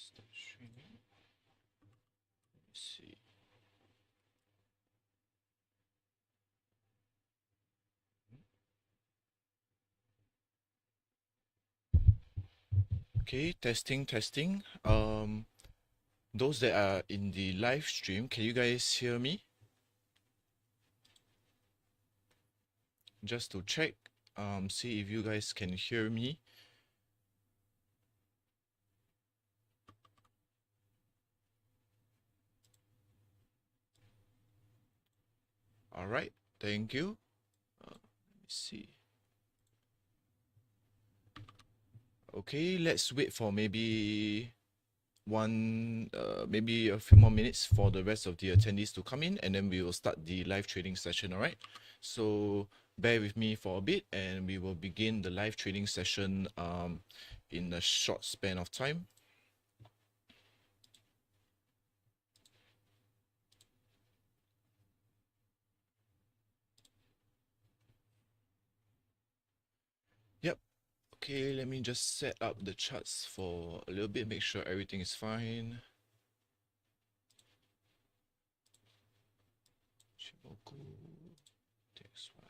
Stop streaming. Let me see. Okay, testing, testing. Those that are in the live stream, can you guys hear me? Just to check, see if you guys can hear me. All right, thank you. Let me see. Okay, let's wait for maybe maybe a few more minutes for the rest of the attendees to come in, and then we will start the live trading session. All right, so bear with me for a bit and we will begin the live trading session in a short span of time. Yep. Okay, let me just set up the charts for a little bit, make sure everything is fine. Shimoku, TXY.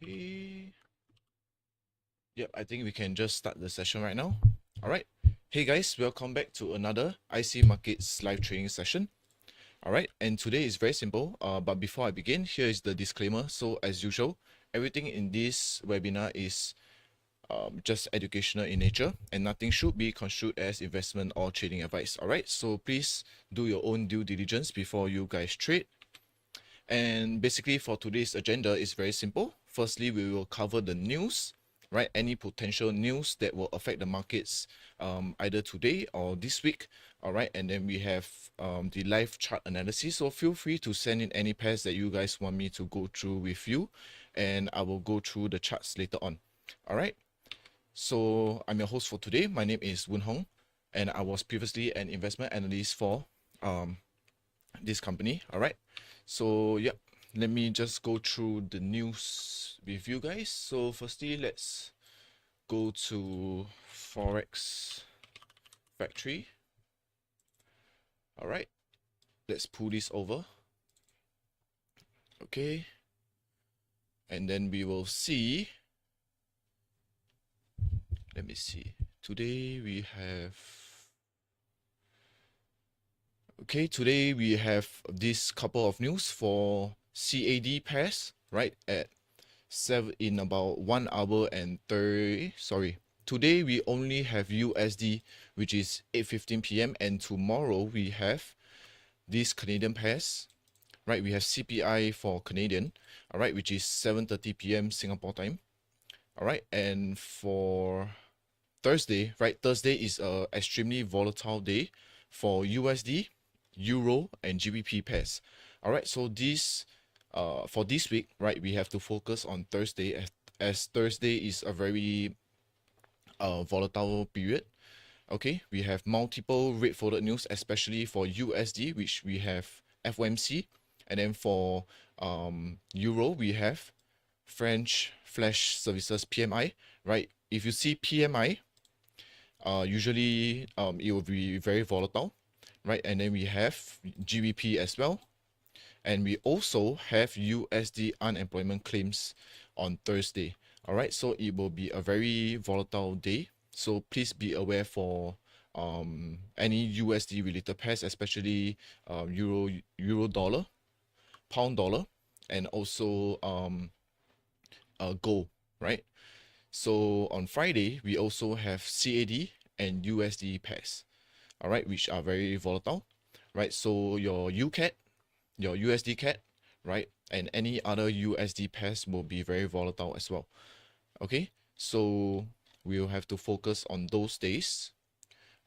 Okay. Yep, I think we can just start the session right now. All right. Hey guys, welcome back to another IC Markets live trading session. All right, and today is very simple. But before I begin, here is the disclaimer. So as usual, everything in this webinar is just educational in nature, and nothing should be construed as investment or trading advice. All right, so please do your own due diligence before you guys trade. And basically for today's agenda is very simple. Firstly, we will cover the news, right? Any potential news that will affect the markets either today or this week. All right, and then we have the live chart analysis. So feel free to send in any pairs that you guys want me to go through with you, and I will go through the charts later on. All right. So I'm your host for today. My name is Woon Hong, and I was previously an investment analyst for this company. All right. So yeah, let me just go through the news with you guys. So firstly, let's go to Forex Factory. All right, let's pull this over. Okay, and then we will see. Let me see. Today we have. Okay, today we have this couple of news for CAD pairs, right? At in about 1 hour and 30. Sorry, today we only have USD, which is 8:15 p.m. and tomorrow we have these Canadian pairs, right? We have CPI for Canadian, all right, which is 7:30 p.m. Singapore time, all right. And for Thursday, right? Thursday is a extremely volatile day for USD, Euro, and GBP pairs. All right, so this for this week, right, we have to focus on Thursday as Thursday is a very volatile period. Okay, we have multiple rate folded news, especially for USD, which we have FOMC, and then for Euro, we have French Flash Services PMI, right? If you see PMI, usually it will be very volatile, right? And then we have GBP as well, and we also have USD unemployment claims on Thursday. All right, so it will be a very volatile day. So please be aware for any USD related pairs, especially euro dollar, pound dollar, and also gold, right? So on Friday we also have CAD and USD pairs, all right, which are very volatile, right? So your UCAD, your USD CAD, right, and any other USD pairs will be very volatile as well. Okay, so we'll have to focus on those days.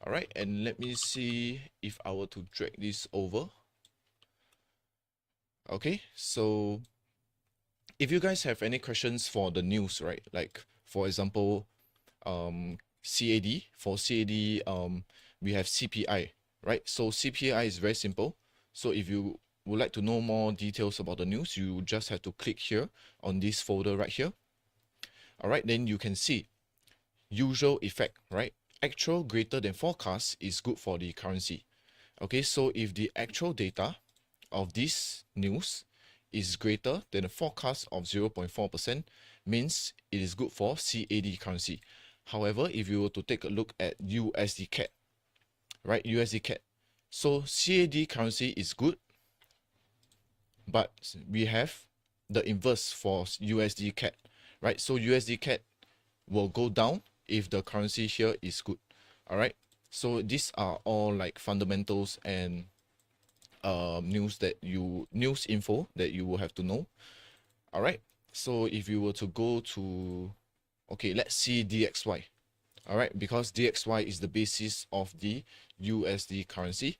All right, and let me see if I were to drag this over. Okay, so if you guys have any questions for the news, right? Like for example, CAD, for CAD, we have CPI, right? So CPI is very simple. So if you would like to know more details about the news, you just have to click here on this folder right here. All right, then you can see usual effect, right? Actual greater than forecast is good for the currency. Okay, so if the actual data of this news is greater than a forecast of 0.4%, means it is good for CAD currency. However, if you were to take a look at USD CAD, right? USD CAD. So CAD currency is good, but we have the inverse for USD CAD, right? So USD CAD will go down if the currency here is good. All right. So these are all like fundamentals and news info that you will have to know. All right. So if you were to go to, okay, let's see DXY. All right, because DXY is the basis of the USD currency.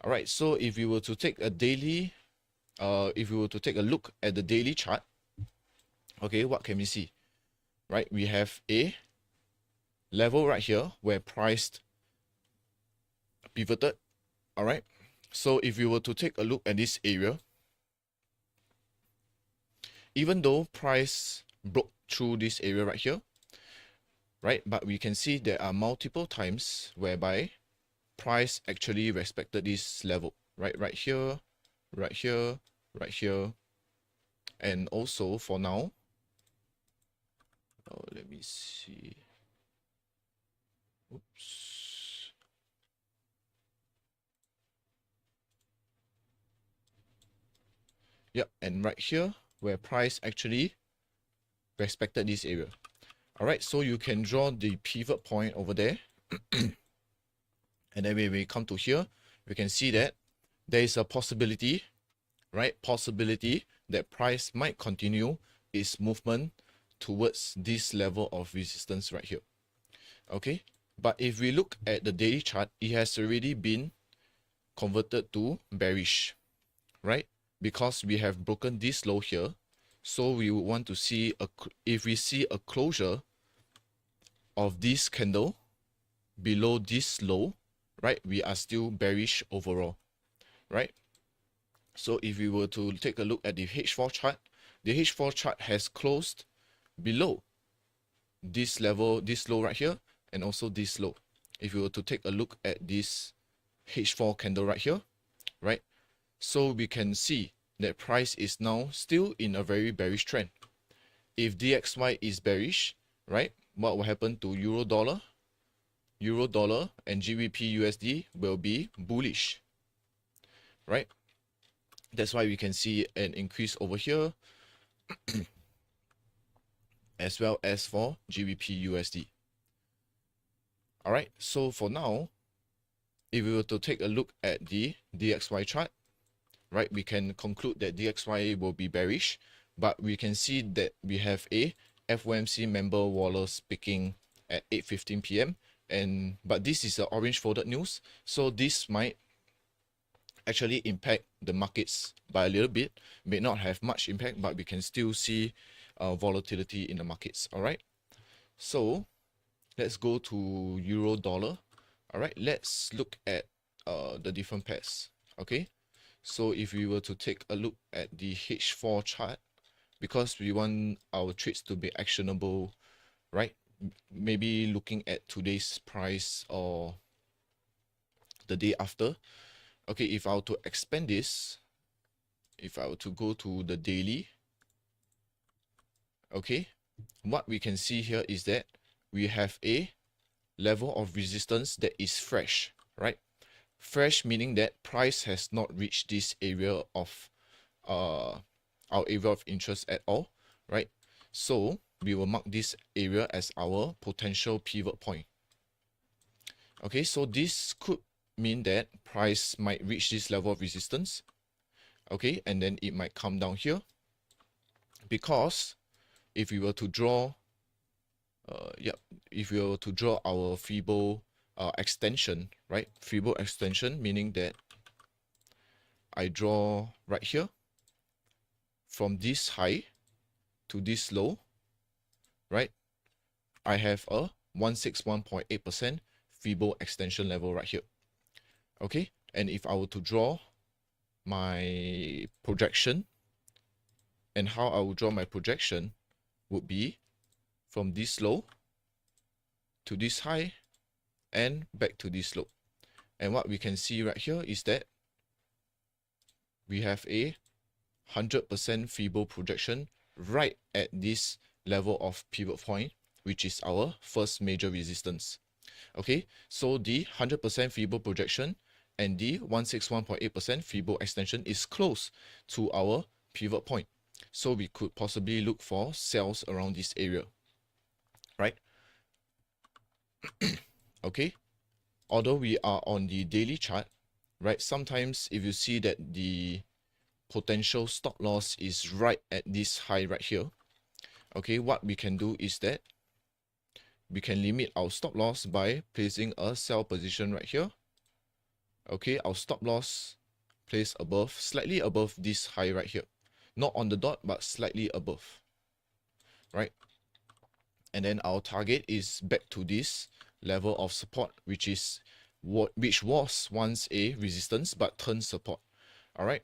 All right. So if you were to take a daily, if you were to take a look at the daily chart, okay, what can we see? Right, we have a level right here where price pivoted. All right. So if you were to take a look at this area, even though price broke through this area right here, right, but we can see there are multiple times whereby price actually respected this level, right? Right here, right here, right here. And also for now, let me see. Oops. Yep, and right here where price actually respected this area. All right, so you can draw the pivot point over there. And then when we come to here, we can see that there is a possibility, right? Possibility that price might continue its movement towards this level of resistance right here. Okay, but if we look at the daily chart, it has already been converted to bearish, right? Because we have broken this low here. So we would want to see, if we see a closure of this candle below this low, right, we are still bearish overall, right? So if we were to take a look at the H4 chart, the H4 chart has closed below this level, this low right here, and also this low. If you were to take a look at this H4 candle right here, right, so we can see that price is now still in a very bearish trend. If DXY is bearish, right, what will happen to euro dollar? Euro dollar and GBP USD will be bullish, right? That's why we can see an increase over here as well as for GBP USD. All right, so for now, if we were to take a look at the DXY chart, right, we can conclude that DXY will be bearish, but we can see that we have a FOMC member Wallace speaking at 8:15 p.m. But this is an orange folded news, so this might actually impact the markets by a little bit. May not have much impact, but we can still see volatility in the markets. All right, so let's go to euro dollar. All right, let's look at the different pairs. Okay, so if we were to take a look at the H4 chart, because we want our trades to be actionable, right? Maybe looking at today's price or the day after. Okay, if I were to expand this, if I were to go to the daily, okay, what we can see here is that we have a level of resistance that is fresh, right? Fresh meaning that price has not reached this area of our area of interest at all, right? So we will mark this area as our potential pivot point. Okay, so this could mean that price might reach this level of resistance, okay, and then it might come down here, because if we were to draw if we were to draw our Fibo extension, right? Fibo extension meaning that I draw right here, from this high to this low, right, I have a 161.8% Fibo extension level right here. Okay, and if I were to draw my projection, and how I would draw my projection would be from this low to this high and back to this low. And what we can see right here is that we have a 100% Fibo projection right at this level of pivot point, which is our first major resistance. Okay, so the 100% Fibo projection and the 161.8% Fibo extension is close to our pivot point. So we could possibly look for sells around this area, right? Okay, although we are on the daily chart, right, sometimes if you see that the potential stop loss is right at this high right here, okay, what we can do is that we can limit our stop loss by placing a sell position right here. Okay, our stop loss placed above, slightly above this high right here. Not on the dot, but slightly above, right? And then our target is back to this level of support, which was once a resistance, but turned support. All right.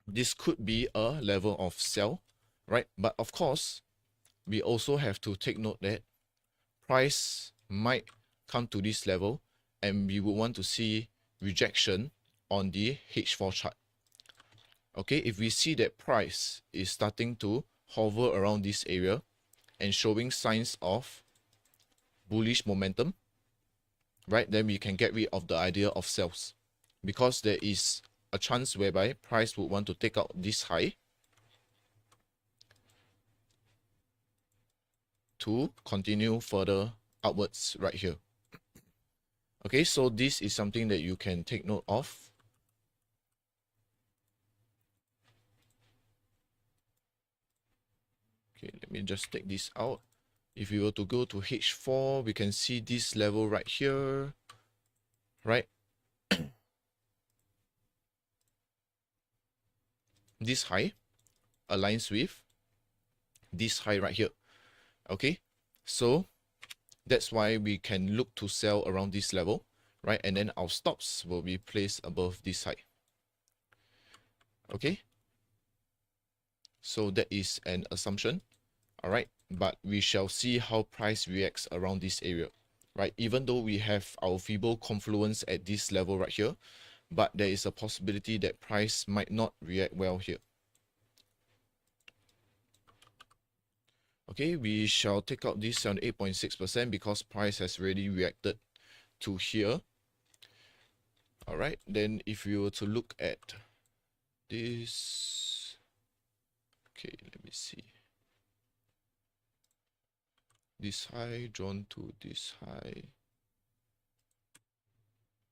This could be a level of sell, right? But of course, we also have to take note that price might come to this level and we would want to see rejection on the H4 chart. Okay, if we see that price is starting to hover around this area and showing signs of bullish momentum, right, then we can get rid of the idea of sells, because there is a chance whereby price would want to take out this high to continue further upwards right here. Okay, so this is something that you can take note of. Okay, let me just take this out. If we were to go to H4, we can see this level right here, right? This high aligns with this high right here. Okay, so that's why we can look to sell around this level, right? And then our stops will be placed above this high. Okay, so that is an assumption. All right, but we shall see how price reacts around this area, right? Even though we have our Fibo confluence at this level right here, but there is a possibility that price might not react well here. Okay, we shall take out this 78.6% because price has already reacted to here. All right, then if we were to look at this, okay, let me see. This high drawn to this high,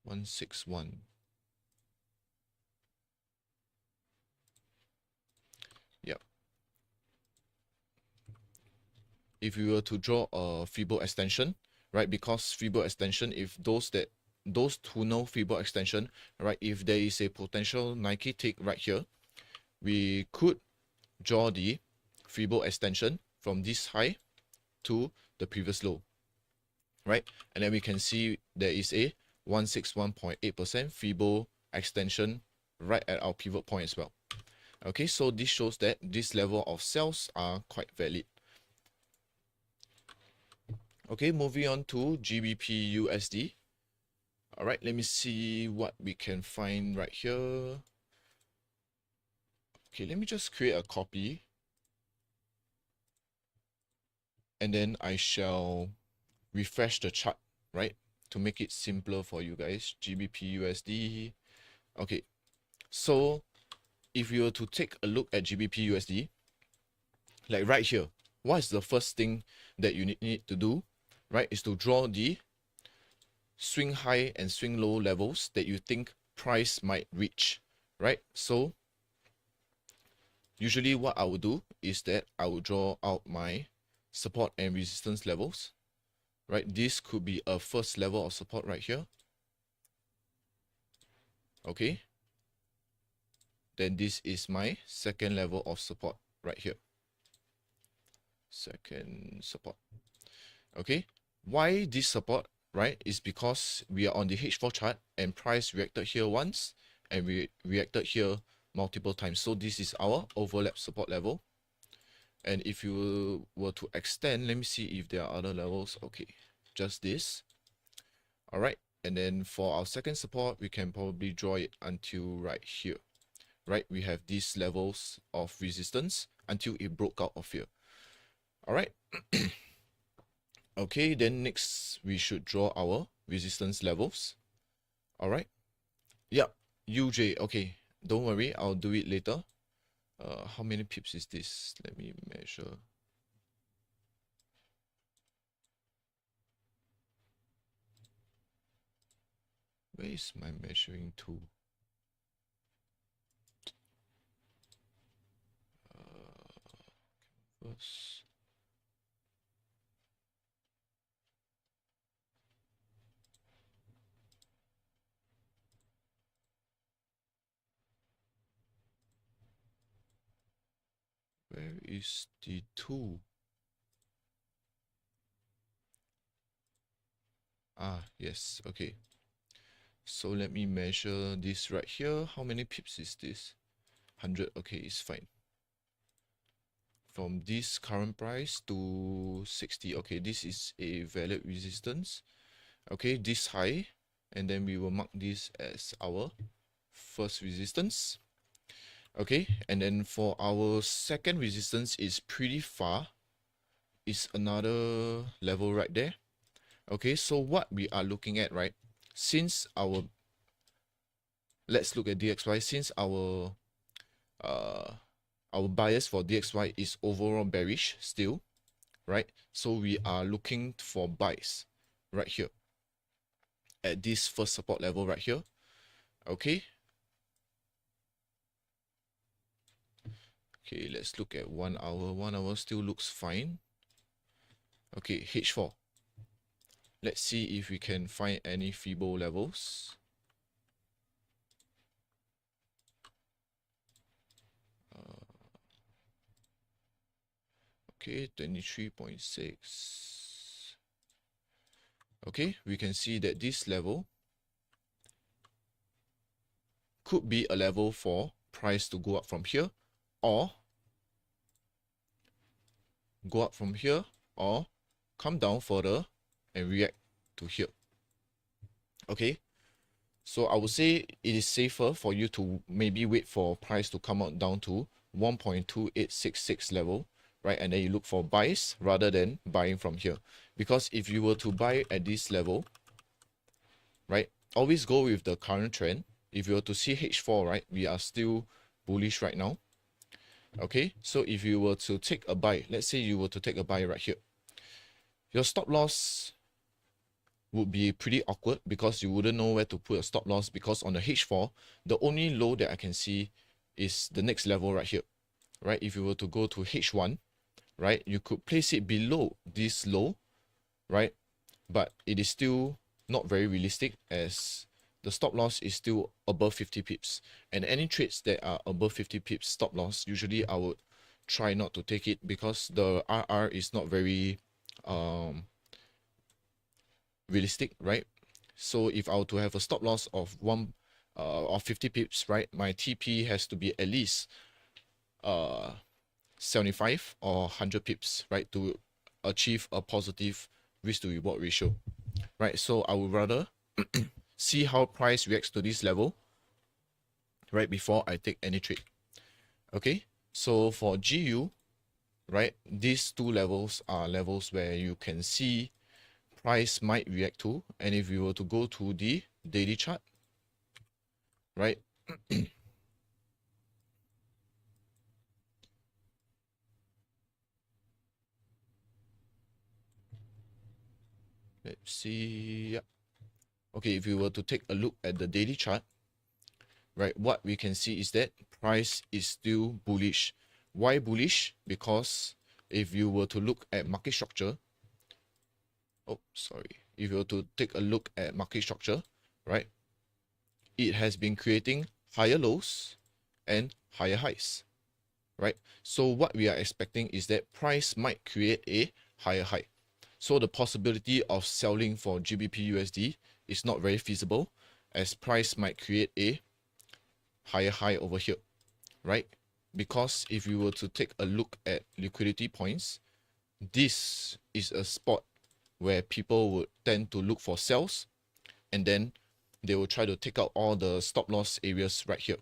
161. Yep. If we were to draw a Fibo extension, right, because Fibo extension, if those who know Fibo extension, right, if there is a potential Nike tick right here, we could draw the Fibo extension from this high to the previous low, right? And then we can see there is a 161.8% Fibo extension right at our pivot point as well. Okay, so this shows that this level of sells are quite valid. Okay, moving on to GBP USD. All right, let me see what we can find right here. Okay, let me just create a copy. And then I shall refresh the chart, right, to make it simpler for you guys. GBP USD. Okay, so if you were to take a look at GBP USD, like right here, what is the first thing that you need to do, right, is to draw the swing high and swing low levels that you think price might reach, right? So usually what I would do is that I would draw out my support and resistance levels, right? This could be a first level of support right here. Okay, then this is my second level of support right here. Second support. Okay, why this support, right, is because we are on the H4 chart and price reacted here once and we reacted here multiple times. So this is our overlap support level. And if you were to extend, let me see if there are other levels. Okay, just this. All right, and then for our second support, we can probably draw it until right here. Right, we have these levels of resistance until it broke out of here. All right. Okay, then next we should draw our resistance levels. All right. Yep, UJ. Okay, don't worry, I'll do it later. How many pips is this? Let me measure. Where is my measuring tool? First. Where is the tool? Ah, yes, okay. So let me measure this right here. How many pips is this? 100, okay, it's fine. From this current price to 60, okay, this is a valid resistance. Okay, this high, and then we will mark this as our first resistance. Okay, and then for our second resistance is pretty far. It's another level right there. Okay, so what we are looking at, right? Since our, let's look at DXY. Since our bias for DXY is overall bearish still, right? So we are looking for buys right here at this first support level right here. Okay. Okay, let's look at 1 hour. 1 hour still looks fine. Okay, H4. Let's see if we can find any Fibo levels. Okay, 23.6. Okay, we can see that this level could be a level for price to go up from here, or go up from here, or come down further and react to here. Okay, so I would say it is safer for you to maybe wait for price to come out down to 1.2866 level, right? And then you look for buys rather than buying from here. Because if you were to buy at this level, right, always go with the current trend. If you were to see H4, right, we are still bullish right now. Okay, so if you were to take a buy, let's say you were to take a buy right here, your stop loss would be pretty awkward because you wouldn't know where to put a stop loss, because on the H4, the only low that I can see is the next level right here, right? If you were to go to H1, right, you could place it below this low, right? But it is still not very realistic as the stop loss is still above 50 pips. And any trades that are above 50 pips stop loss, usually I would try not to take it because the RR is not very realistic, right? So if I were to have a stop loss of 50 pips, right, my TP has to be at least 75 or 100 pips, right, to achieve a positive risk to reward ratio, right? So I would rather see how price reacts to this level, right, before I take any trade. Okay, so for GU, right, these two levels are levels where you can see price might react to. And if we were to go to the daily chart, right, let's see. Yeah. Okay, if we were to take a look at the daily chart, right, what we can see is that price is still bullish. Why bullish? Because if you were to look at market structure, oh, sorry. If you were to take a look at market structure, right, it has been creating higher lows and higher highs, right? So what we are expecting is that price might create a higher high. So the possibility of selling for GBP USD is not very feasible, as price might create a higher high over here, right? Because if you were to take a look at liquidity points, this is a spot where people would tend to look for sells, and then they will try to take out all the stop loss areas right here.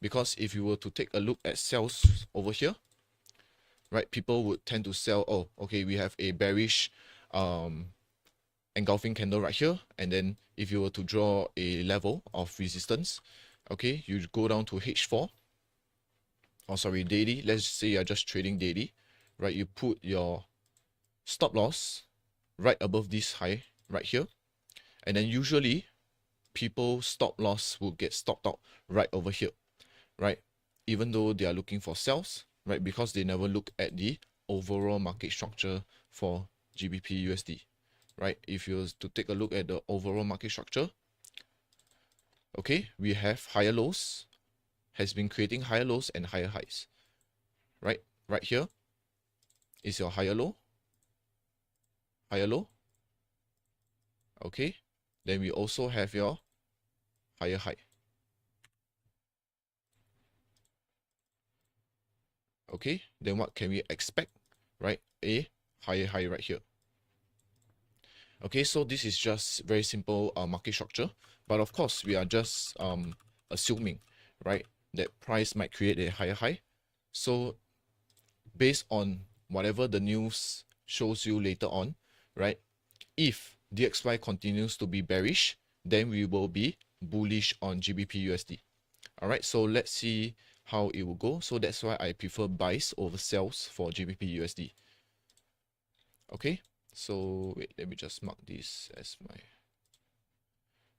Because if you were to take a look at sells over here, right, people would tend to sell, oh, okay, we have a bearish engulfing candle right here, and then if you were to draw a level of resistance, okay, you go down to H4, oh sorry, daily, let's say you're just trading daily, right? You put your stop loss right above this high right here, and then usually people stop loss will get stopped out right over here, right? Even though they are looking for sells, right? Because they never look at the overall market structure for GBP USD, right? If you was to take a look at the overall market structure, okay, we have higher lows, has been creating higher lows and higher highs, right? Right here is your higher low, okay? Then we also have your higher high. Okay, then what can we expect, right? A higher high right here. Okay, so this is just very simple market structure, but of course we are just assuming, right, that price might create a higher high. So based on whatever the news shows you later on, right, if DXY continues to be bearish, then we will be bullish on GBP USD. All right, so let's see how it will go. So that's why I prefer buys over sells for GBP USD. Okay, so wait, let me just mark this as my...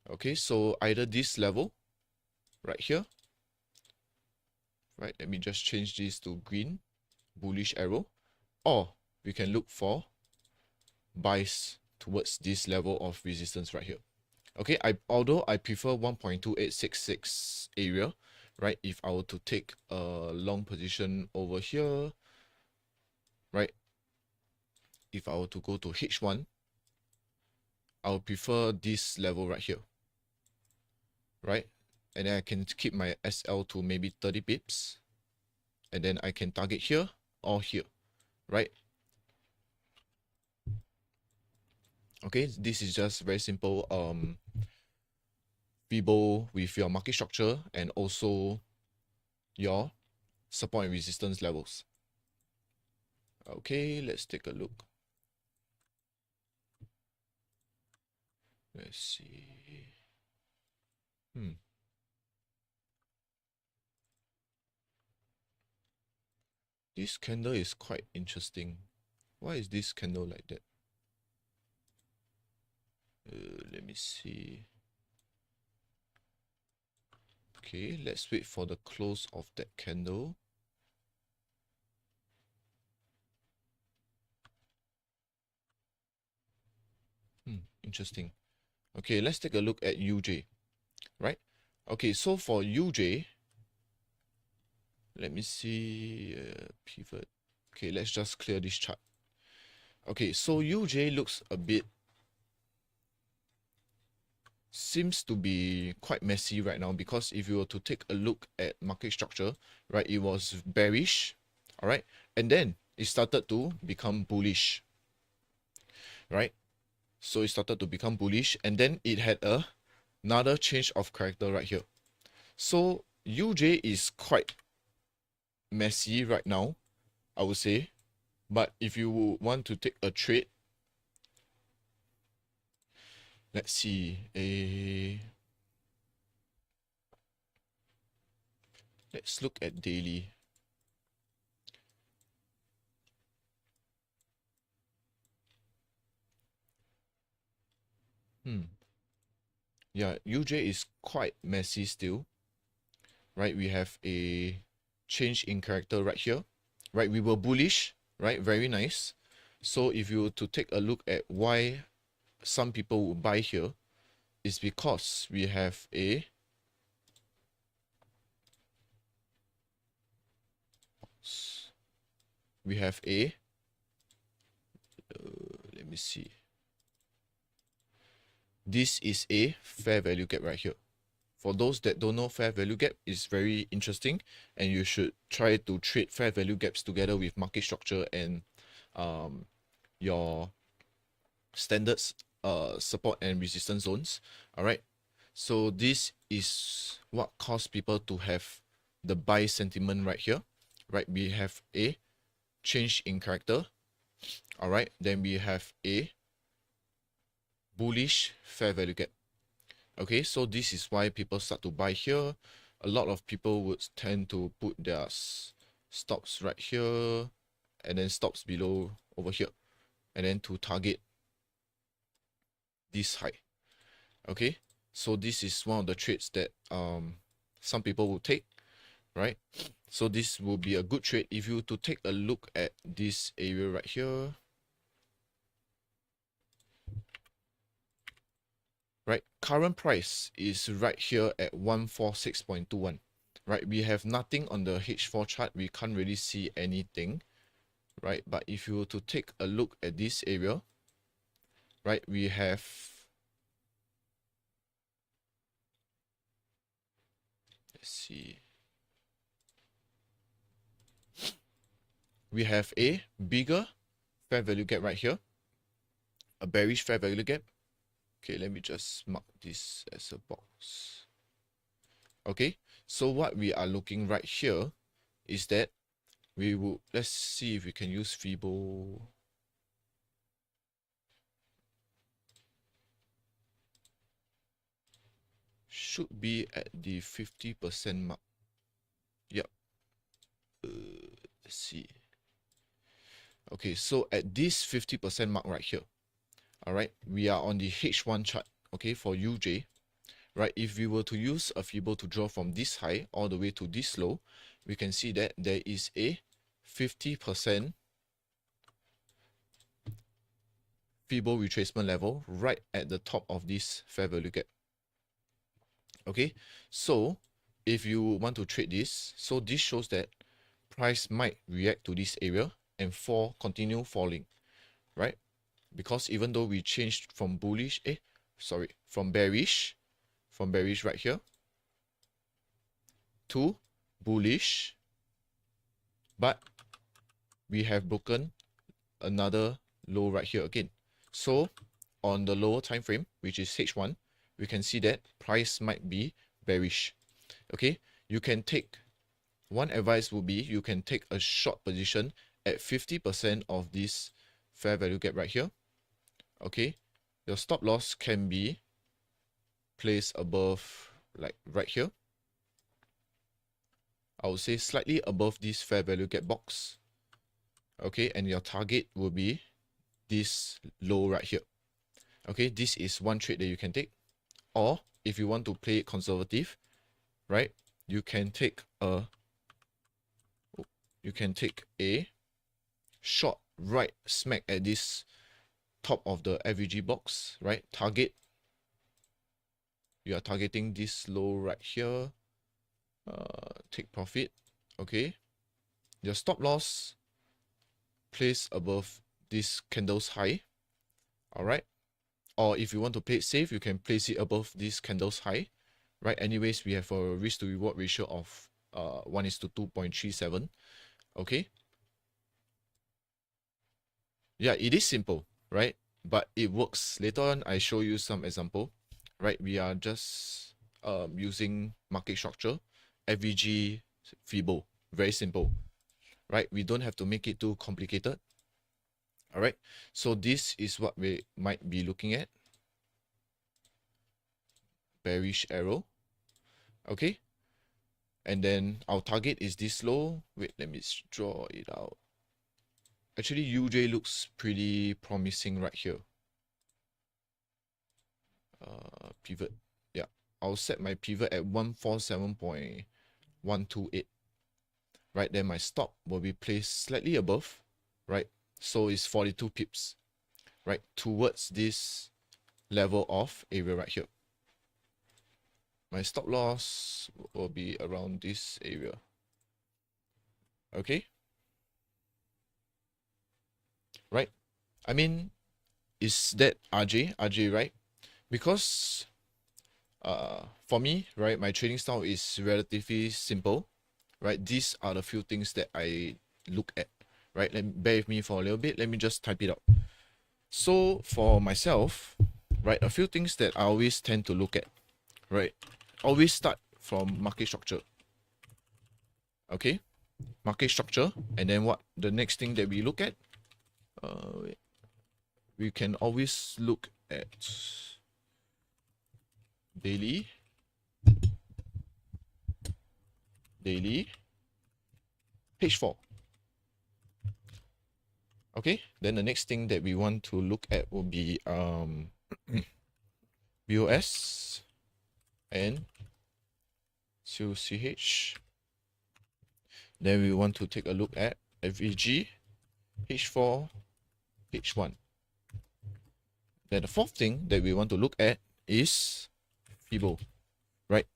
Okay, so either this level right here, right, let me just change this to green, bullish arrow, or we can look for buys towards this level of resistance right here. Okay, although I prefer 1.2866 area, right? If I were to take a long position over here, right? If I were to go to H1, I would prefer this level right here, right? And then I can keep my SL to maybe 30 pips, and then I can target here or here, right? Okay, this is just very simple Fibo with your market structure and also your support and resistance levels. Okay, let's take a look. Let's see. This candle is quite interesting. Why is this candle like that? Let me see. Okay, let's wait for the close of that candle. Interesting. Okay, let's take a look at UJ, right? Okay, so for UJ, let me see, pivot. Okay, let's just clear this chart. Okay, so UJ looks a bit, seems to be quite messy right now, because if you were to take a look at market structure, right, it was bearish, all right, and then it started to become bullish, right? So it started to become bullish, and then it had another change of character right here. So UJ is quite messy right now, I would say. But if you want to take a trade, let's see, let's look at daily. Yeah, UJ is quite messy still, right? We have a change in character right here, right? We were bullish, right? Very nice. So if you were to take a look at why some people would buy here, is because we have a we have A. Let me see. This is a fair value gap right here. For those that don't know, fair value gap is very interesting, and you should try to trade fair value gaps together with market structure and your standards support and resistance zones. All right, so this is what caused people to have the buy sentiment right here. Right, we have a change in character. All right, then we have a bullish fair value gap. Okay, so this is why people start to buy here. A lot of people would tend to put their stops right here and then stops below over here, and then to target this high. Okay, so this is one of the trades that some people will take, right? So this will be a good trade if you to take a look at this area right here. Right, current price is right here at 146.21. Right, we have nothing on the H4 chart. We can't really see anything, right? But if you were to take a look at this area, right, we have let's see. We have a bigger fair value gap right here, a bearish fair value gap. Okay, let me just mark this as a box. Okay, so what we are looking right here is that we will, let's see if we can use Fibo. Should be at the 50% mark. Yep. Let's see. Okay, so at this 50% mark right here, all right, we are on the H1 chart, okay, for UJ, right? If we were to use a Fibo to draw from this high all the way to this low, we can see that there is a 50% Fibo retracement level right at the top of this fair value gap. Okay, so if you want to trade this, so this shows that price might react to this area and continue falling, right? Because even though we changed from bullish, from bearish right here to bullish, but we have broken another low right here again. So on the lower time frame, which is H1, we can see that price might be bearish. Okay, you can take, one advice would be you can take a short position at 50% of this fair value gap right here. Okay, your stop loss can be placed above, like right here. I would say slightly above this fair value gap box. Okay, and your target will be this low right here. Okay, this is one trade that you can take. Or if you want to play it conservative, right, you can take a short right smack at this top of the FVG box, right? You are targeting this low right here. Take profit. Okay, your stop loss place above this candle's high. All right, or if you want to play it safe, you can place it above this candle's high, right? Anyways, we have a risk to reward ratio of 1:2.37. Okay, yeah, it is simple, right? But it works. Later on, I show you some example, right? We are just using market structure, FVG, Fibo, very simple, right? We don't have to make it too complicated. All right, so this is what we might be looking at. Bearish arrow. Okay, and then our target is this low. Wait, let me draw it out. Actually, UJ looks pretty promising right here. Pivot. Yeah, I'll set my pivot at 147.128. Right, then my stop will be placed slightly above, right? So it's 42 pips, right, towards this level of area right here. My stop loss will be around this area. Okay, right? I mean, is that RJ, right? Because for me, right, my trading style is relatively simple, right? These are the few things that I look at, right? Bear with me for a little bit. Let me just type it out. So for myself, right, a few things that I always tend to look at, right? Always start from market structure. Okay, market structure, and then what the next thing that we look at? Wait. We can always look at daily, page 4. Okay, then the next thing that we want to look at will be BOS and COCH. Then we want to take a look at FVG, H4, H1. Then the fourth thing that we want to look at is FIBO, right?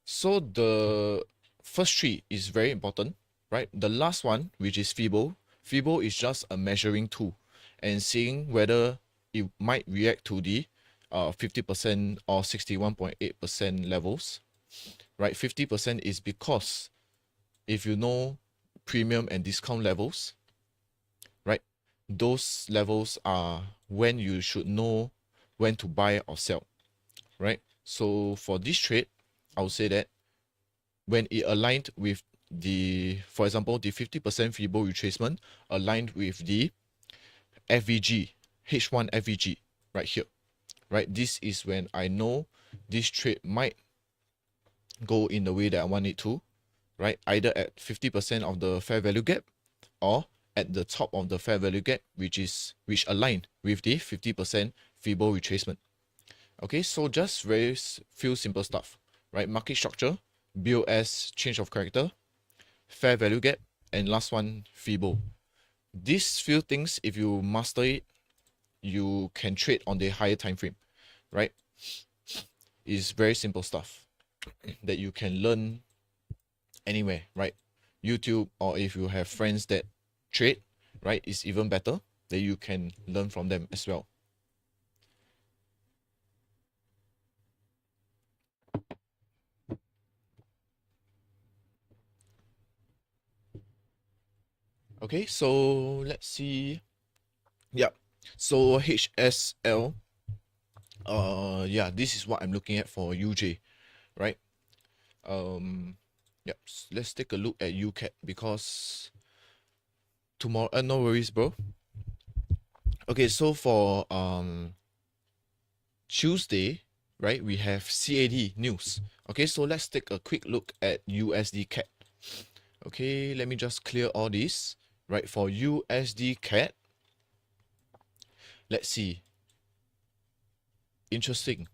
So the first three is very important, right? The last one, which is FIBO is just a measuring tool and seeing whether it might react to the 50% or 61.8% levels, right? 50% is because if you know premium and discount levels, right? Those levels are when you should know when to buy or sell, right? So for this trade, I would say that when it aligned with the, for example, the 50% FIBO retracement aligned with the FVG, H1 FVG right here, right? This is when I know this trade might go in the way that I want it to, right? Either at 50% of the fair value gap or at the top of the fair value gap, which aligned with the 50% FIBO retracement. Okay, so just very few simple stuff, right? Market structure, BOS, change of character, fair value gap, and last one, FIBO. These few things, if you master it, you can trade on the higher time frame, right? It's very simple stuff that you can learn anywhere, right? YouTube, or if you have friends that trade, right, is even better that you can learn from them as well. Okay, so let's see. Yep. So HSL, yeah, this is what I'm looking at for UJ, right? Yep. Let's take a look at UCAT because tomorrow, no worries, bro. Okay, so for Tuesday, right, we have CAD news. Okay, so let's take a quick look at USD CAD. Okay, let me just clear all this. Right, for USD CAD, let's see. Interesting,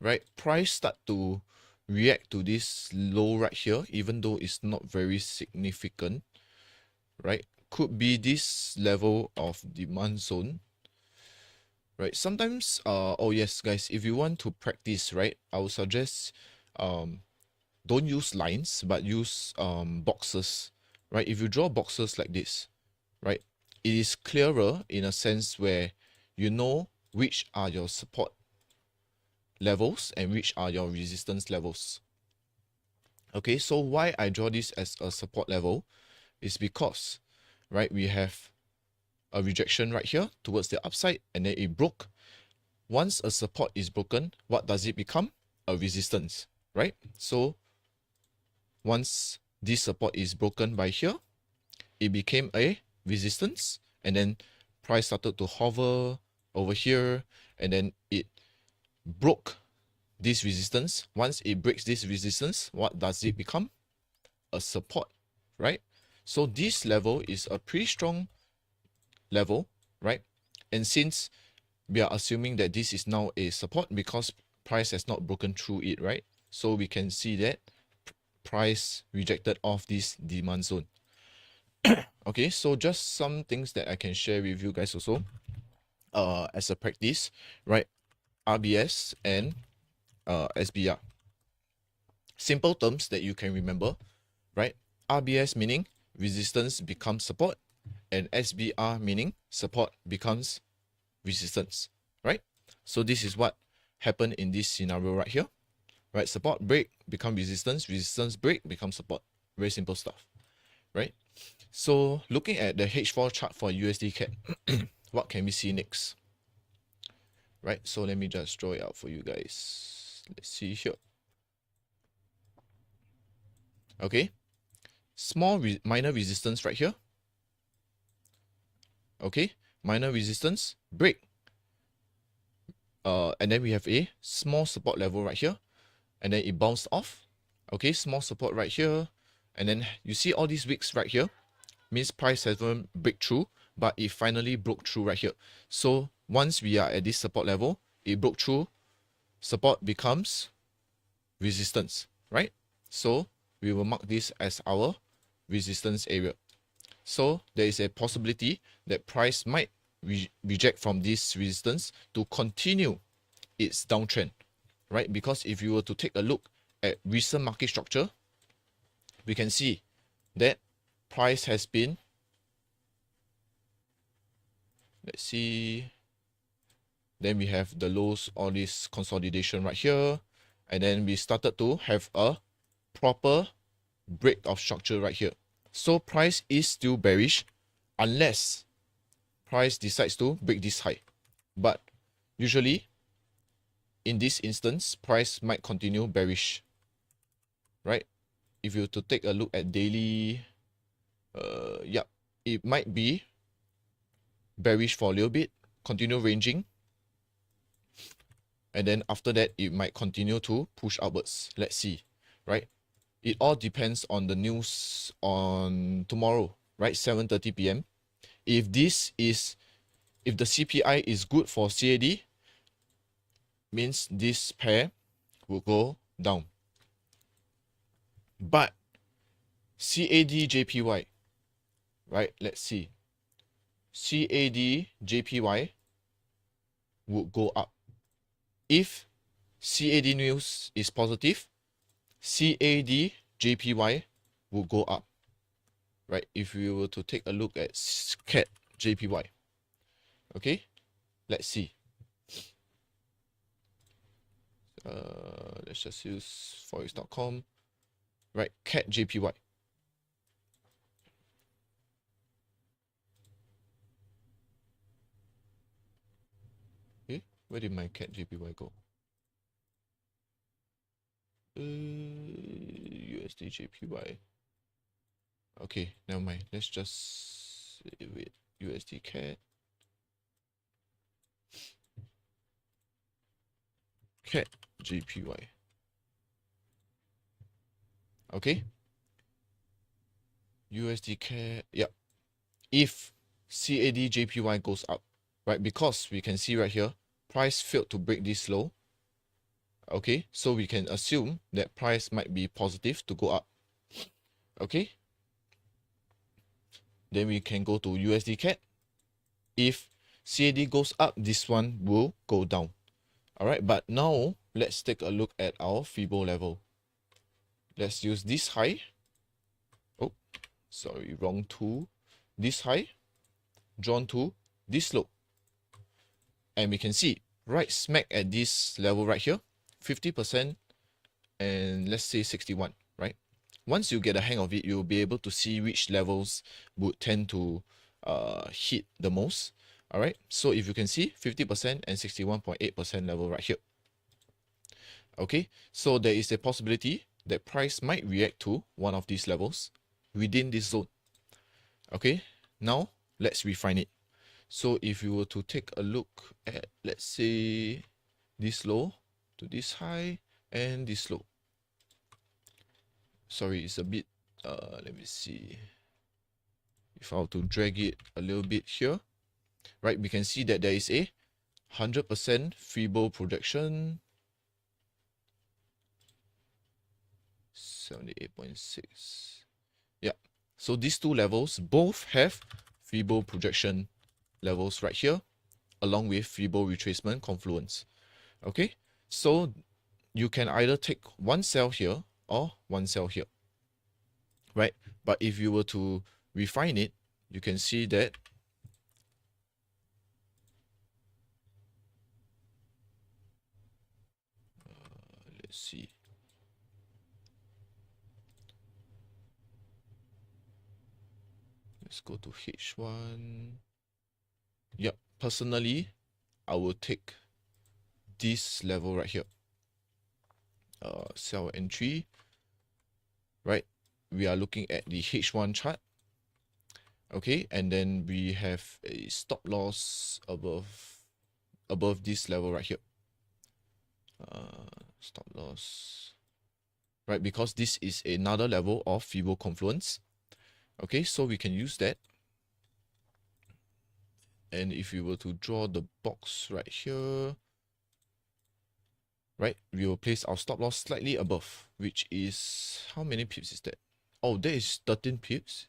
right? Price start to react to this low right here, even though it's not very significant, right? Could be this level of demand zone, right? Sometimes, oh yes, guys, if you want to practice, right, I would suggest don't use lines, but use boxes, right? If you draw boxes like this, right, it is clearer in a sense where you know which are your support levels and which are your resistance levels. Okay, so why I draw this as a support level is because, right, we have a rejection right here towards the upside and then it broke. Once a support is broken, what does it become? A resistance, right? So once this support is broken by here, it became a resistance, and then price started to hover over here, and then it broke this resistance. Once it breaks this resistance, what does it become? A support, right? So this level is a pretty strong level, right? And since we are assuming that this is now a support because price has not broken through it, right? So we can see that price rejected off this demand zone. Okay, so just some things that I can share with you guys also as a practice, right? RBS and SBR. Simple terms that you can remember, right? RBS meaning resistance becomes support, and SBR meaning support becomes resistance, right? So this is what happened in this scenario right here, right? Support break become resistance, resistance break become support. Very simple stuff, right? So looking at the H4 chart for USD CAD, what can we see next? Right, so let me just draw it out for you guys. Let's see here. Okay, minor resistance right here. Okay, minor resistance, break. And then we have a small support level right here, and then it bounced off. Okay, small support right here, and then you see all these wicks right here, means price hasn't break through, but it finally broke through right here. So once we are at this support level, it broke through, support becomes resistance, right? So we will mark this as our resistance area. So there is a possibility that price might reject from this resistance to continue its downtrend, right? Because if you were to take a look at recent market structure, we can see that price has been, let's see, then we have the lows, all this consolidation right here, and then we started to have a proper break of structure right here. So price is still bearish unless price decides to break this high. But usually in this instance, price might continue bearish, right? If you were to take a look at daily, yep, it might be bearish for a little bit, continue ranging, and then after that it might continue to push upwards. Let's see, right? It all depends on the news on tomorrow, right? 7:30 p.m. If the CPI is good for CAD, means this pair will go down. But CAD JPY, right? Let's see. CAD JPY would go up. If CAD news is positive, CAD JPY will go up, right? If we were to take a look at CAD JPY, okay, let's see. Let's just use forex.com, right? CAD JPY. Okay, where did my CAD JPY go? USD JPY. Okay, never mind. Let's just wait. USD CAD. CAD JPY. Okay. USD CAD. Yep. If CAD JPY goes up, right? Because we can see right here, price failed to break this low. Okay, so we can assume that price might be positive to go up. Okay. Then we can go to USD CAD. If CAD goes up, this one will go down. All right, but now let's take a look at our FIBO level. Let's use this high. Oh, sorry, wrong tool. This high drawn to this low. And we can see right smack at this level right here, 50% and let's say 61, right? Once you get a hang of it, you'll be able to see which levels would tend to hit the most. All right, so if you can see 50% and 61.8% level right here. Okay, so there is a possibility that price might react to one of these levels within this zone. Okay, now let's refine it. So if you were to take a look at, let's say, this low to this high and this low. Sorry, it's a bit, let me see. If I were to drag it a little bit here, right, we can see that there is a 100% FIBO projection. 78.6. Yeah. So these two levels both have FIBO projection levels right here, along with FIBO retracement confluence. Okay. So you can either take one cell here or one cell here, right? But if you were to refine it, you can see that let's see. Let's go to H1. Yep, personally, I will take this level right here. Sell entry, right? We are looking at the H1 chart. Okay, and then we have a stop loss above this level right here. Stop loss, right? Because this is another level of Fibo confluence. Okay, so we can use that. And if we were to draw the box right here, right, we will place our stop loss slightly above, which is, how many pips is that? Oh, that is 13 pips.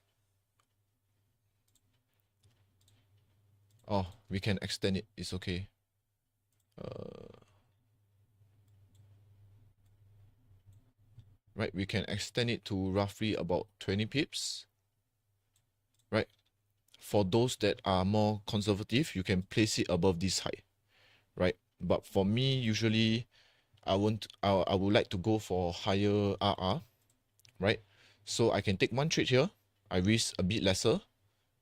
Oh, we can extend it, it's okay. Right, we can extend it to roughly about 20 pips. Right, for those that are more conservative, you can place it above this high. Right, but for me, usually I would like to go for higher RR. Right, so I can take one trade here, I risk a bit lesser,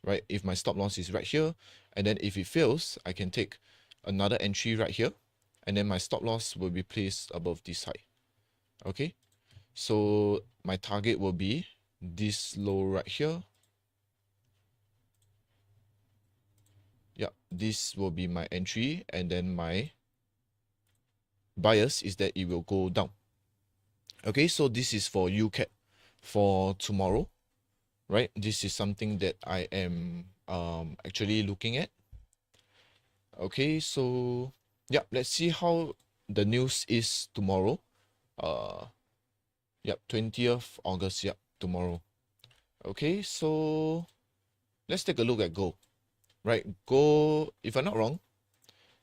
right, if my stop loss is right here, and then if it fails, I can take another entry right here, and then my stop loss will be placed above this high. Okay, so my target will be this low right here. Yeah, this will be my entry, and then my bias is that it will go down. Okay, so this is for UCAT for tomorrow, right? This is something that I am actually looking at. Okay, so yeah, let's see how the news is tomorrow. Yep, 20th August, yep, tomorrow. Okay, so let's take a look at gold. Right, gold, if I'm not wrong,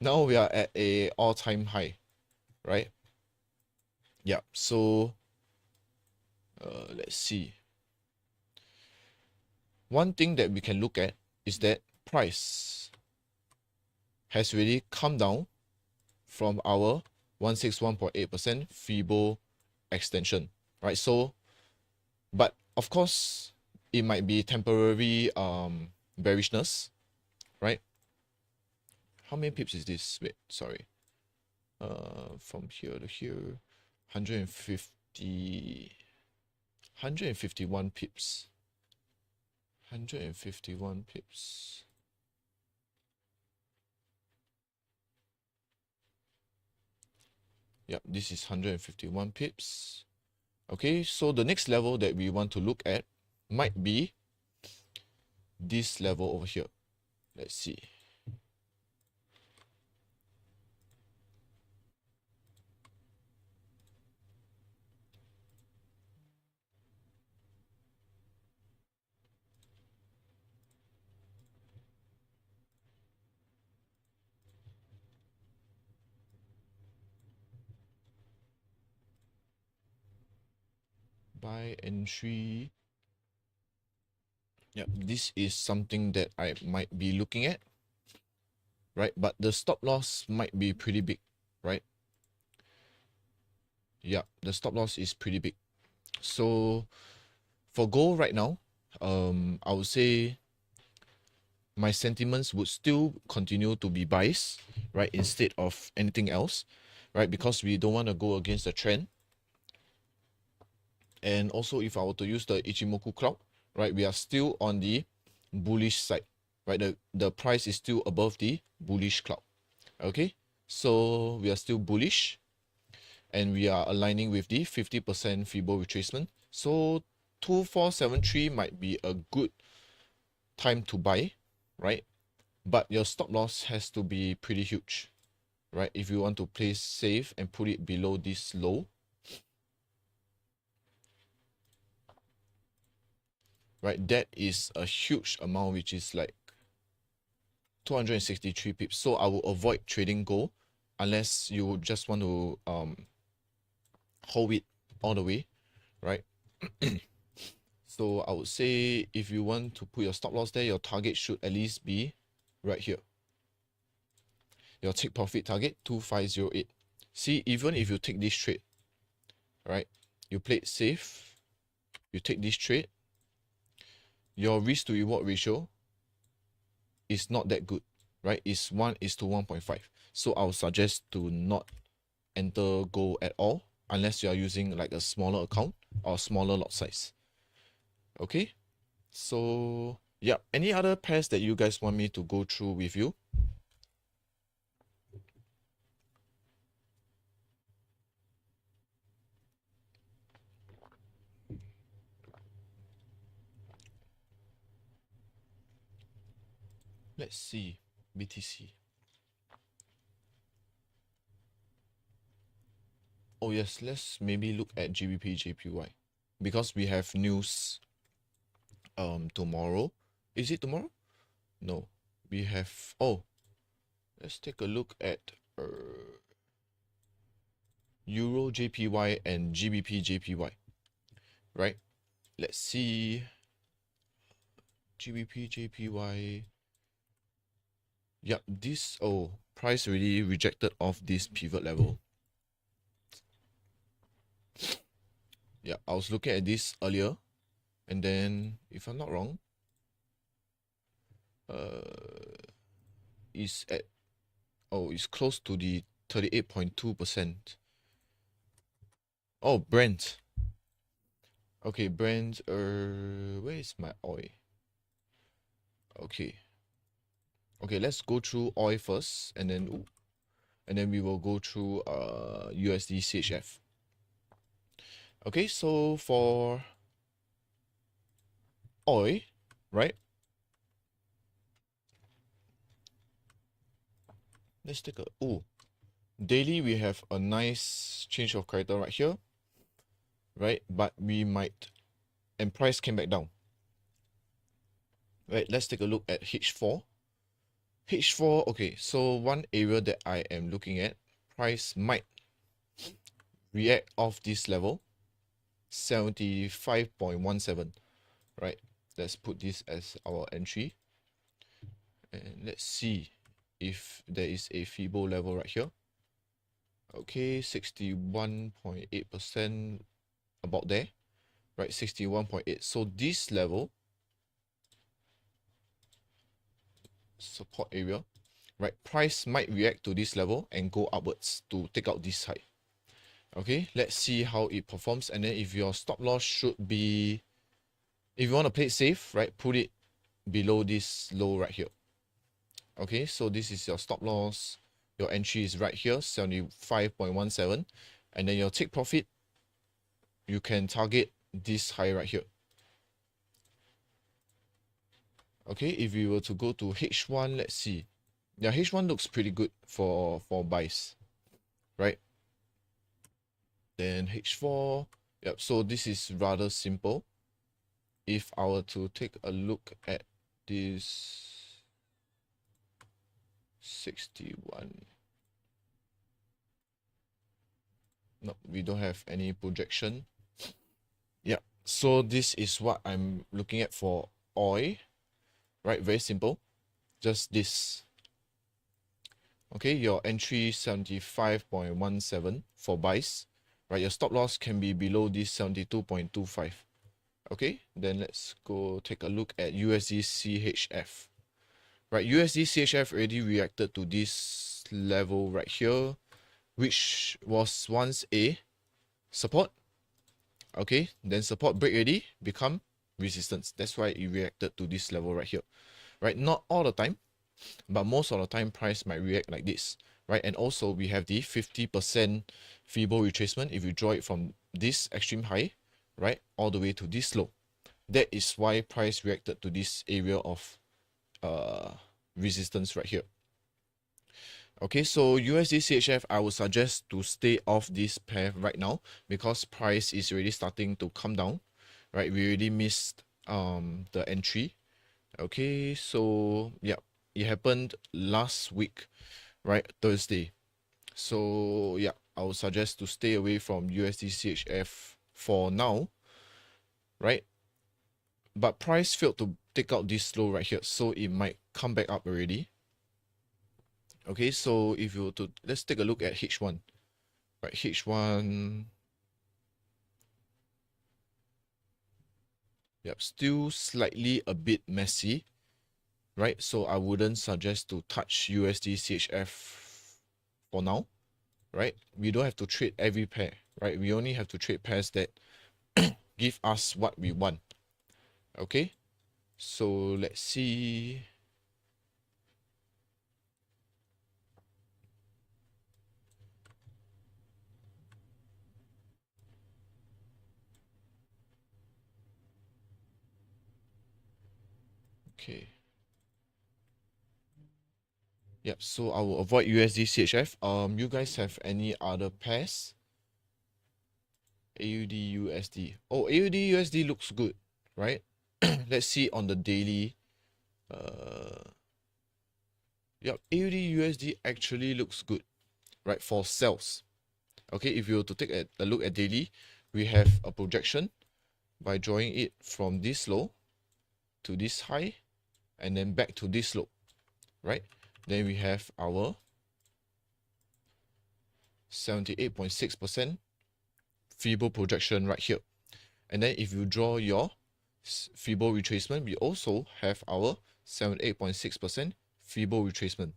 now we are at a all-time high, right? Yeah, so let's see. One thing that we can look at is that price has really come down from our 161.8% Fibo extension, right? So, but of course, it might be temporary bearishness, right? How many pips is this? Wait, sorry. From here to here, 151 pips. 151 pips. Yep, this is 151 pips. Okay, so the next level that we want to look at might be this level over here. Let's see. Buy entry. Yep, this is something that I might be looking at, right? But the stop loss might be pretty big, right? Yeah, the stop loss is pretty big. So for gold right now, I would say my sentiments would still continue to be biased, right? Instead of anything else, right? Because we don't want to go against the trend. And also, if I were to use the Ichimoku cloud, right, we are still on the bullish side, right? The price is still above the bullish cloud. Okay, so we are still bullish, and we are aligning with the 50% Fibo retracement. So 2473 might be a good time to buy, right? But your stop loss has to be pretty huge, right? If you want to play safe and put it below this low, right? That is a huge amount, which is like 263 pips. So I will avoid trading gold unless you just want to hold it all the way, right? So I would say if you want to put your stop loss there, your target should at least be right here. Your take profit target 2508. See, even if you take this trade, right, you play it safe, you take this trade, your risk to reward ratio is not that good, right? It's 1:1.5. So I would suggest to not enter gold at all unless you are using like a smaller account or smaller lot size. Okay, so yeah, any other pairs that you guys want me to go through with you? Let's see, BTC. Oh yes, let's maybe look at GBP JPY because we have news tomorrow. Is it tomorrow? No, we have, oh, let's take a look at Euro JPY and GBP JPY, right? Let's see, GBP JPY. Yep, this, oh, price already rejected off this pivot level. Yeah, I was looking at this earlier, and then if I'm not wrong, is at, oh, it's close to the 38.2%. Oh, Brent. Okay, Brent, where is my oil? Okay. Okay, let's go through oil first, and then we will go through USD CHF. Okay, so for oil, right? Let's take a, oh, daily we have a nice change of character right here, right? But we might, and price came back down. Right, let's take a look at H4. H4, okay, so one area that I am looking at, price might react off this level, 75.17, right? Let's put this as our entry. And let's see if there is a FIBO level right here. Okay, 61.8%, about there, right? 61.8. So this level, support area, right? Price might react to this level and go upwards to take out this high. Okay, let's see how it performs. And then if your stop loss should be, if you want to play it safe, right, put it below this low right here. Okay, so this is your stop loss. Your entry is right here, 75.17. And then your take profit, you can target this high right here. Okay, if we were to go to H1, let's see. Yeah, H1 looks pretty good for buys, right? Then H4, yep, so this is rather simple. If I were to take a look at this 61, no, we don't have any projection. Yeah, so this is what I'm looking at for oil, right? Very simple, just this. Okay, your entry 75.17 for buys, right? Your stop loss can be below this 72.25. Okay, then let's go take a look at USD CHF. Right, USD CHF already reacted to this level right here, which was once a support. Okay, then support break already, become resistance. That's why it reacted to this level right here. Right, not all the time, but most of the time price might react like this. Right, and also we have the 50% FIBO retracement if you draw it from this extreme high, right, all the way to this low. That is why price reacted to this area of resistance right here. Okay, so USD CHF, I would suggest to stay off this pair right now because price is already starting to come down, right? We already missed the entry. Okay, so yeah, it happened last week, right? Thursday. So yeah, I would suggest to stay away from USD CHF for now, right? but price failed to take out this low right here, so it might come back up already. Okay, so if you were to, let's take a look at H1. Right, H1, yep, still slightly a bit messy, right? So I wouldn't suggest to touch USD CHF for now, right? We don't have to trade every pair, right? We only have to trade pairs that give us what we want. Okay, so let's see. Okay. Yep, so I will avoid USD CHF. You guys have any other pairs? AUD USD. Oh, AUD USD looks good, right? Let's see on the daily. Yep, AUD USD actually looks good, right, for sales. Okay, if you were to take a look at daily, we have a projection by drawing it from this low to this high and then back to this low, right? Then we have our 78.6% Fibo projection right here. And then if you draw your Fibo retracement, we also have our 78.6% Fibo retracement.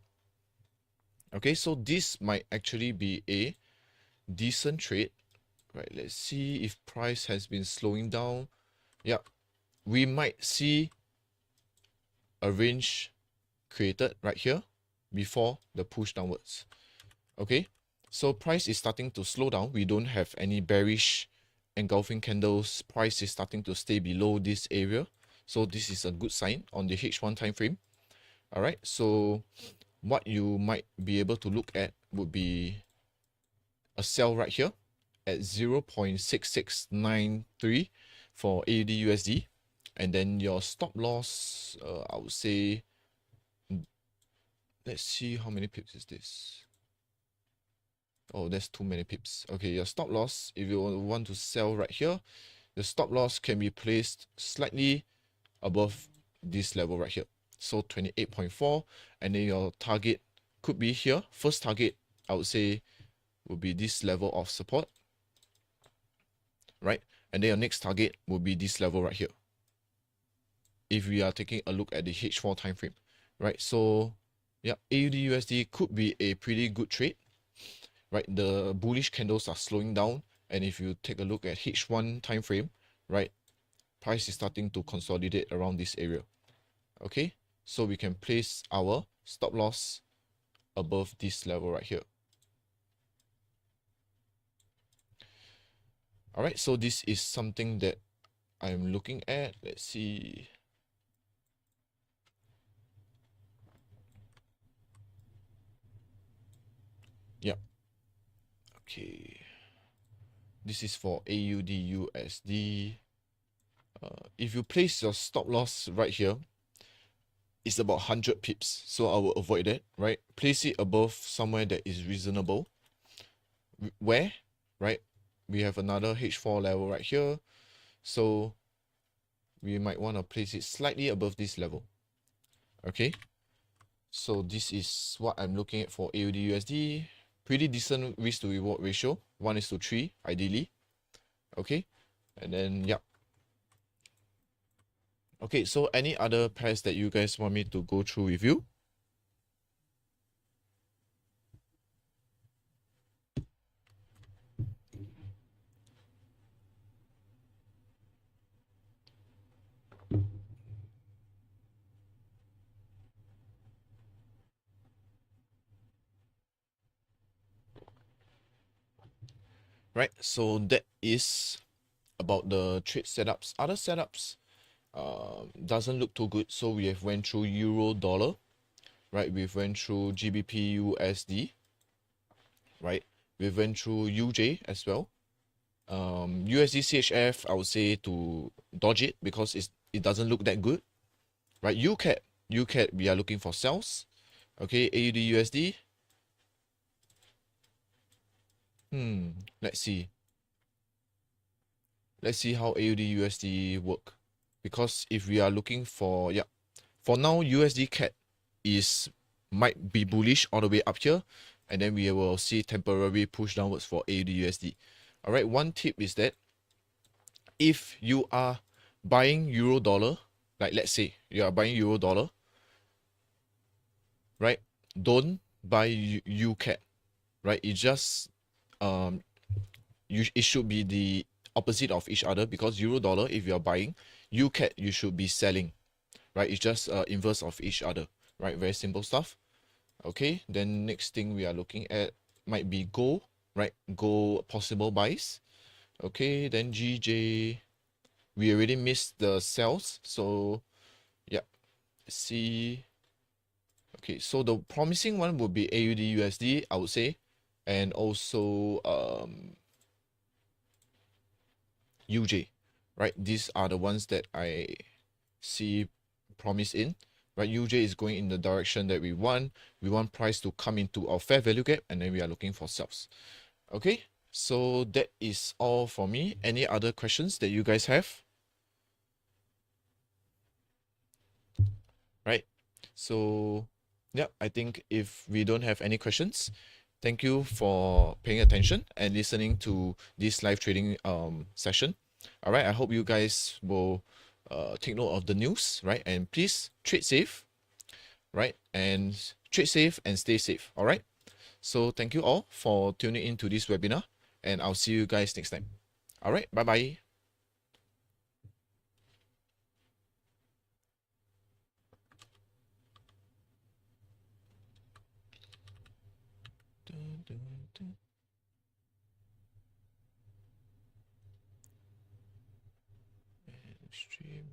Okay, so this might actually be a decent trade, right? Let's see if price has been slowing down. Yeah, we might see a range created right here before the push downwards. Okay, so price is starting to slow down. We don't have any bearish engulfing candles. Price is starting to stay below this area, so this is a good sign on the H1 time frame. All right, so what you might be able to look at would be a sell right here at 0.6693 for AUD USD, and then your stop loss, I would say, let's see how many pips is this. Oh, that's too many pips. Okay, your stop loss, if you want to sell right here, the stop loss can be placed slightly above this level right here. So 28.4, and then your target could be here. First target, I would say, will be this level of support, right? And then your next target will be this level right here. If we are taking a look at the H4 time frame, right? So yeah, AUD USD could be a pretty good trade, right? The bullish candles are slowing down, and if you take a look at H1 time frame, right, price is starting to consolidate around this area. Okay, so we can place our stop loss above this level right here. All right, so this is something that I'm looking at. Let's see. Yep. Okay. This is for AUD USD. If you place your stop loss right here, it's about 100 pips. So I will avoid that, right? Place it above somewhere that is reasonable. Where, right? We have another H4 level right here. So we might want to place it slightly above this level. Okay. So this is what I'm looking at for AUD USD. Pretty decent risk to reward ratio. 1:3, ideally. Okay. And then, yeah. Okay, so any other pairs that you guys want me to go through with you? Right, so that is about the trade setups. Other setups doesn't look too good. So we have went through euro dollar, right? We've went through GBP USD, right? We've went through UJ as well. USD CHF, I would say to dodge it because it doesn't look that good, right? UCAT, we are looking for sells. Okay, AUD USD. Let's see. Let's see how AUD USD work. because if we are looking for, yeah, for now USD CAD might be bullish all the way up here, and then we will see temporary push downwards for AUD USD. All right, one tip is that if you are buying euro dollar, like let's say you are buying euro dollar, right? Don't buy UCAD, right? It just it should be the opposite of each other, because euro dollar, if you are buying, UCAD you should be selling, right? It's just inverse of each other, right? Very simple stuff. Okay, then next thing we are looking at might be gold, right? Gold possible buys. Okay, then GJ, we already missed the sells, so yeah, see. Okay, so the promising one would be AUD USD, I would say, and also UJ, right? These are the ones that I see promise in, right? UJ is going in the direction that we want. We want price to come into our fair value gap, and then we are looking for sells. Okay, so that is all for me. Any other questions that you guys have? Right. So, yeah, I think if we don't have any questions, thank you for paying attention and listening to this live trading session. All right, I hope you guys will take note of the news, right? And please trade safe, right? And trade safe and stay safe. All right. So thank you all for tuning into this webinar, and I'll see you guys next time. All right, bye bye. Stream.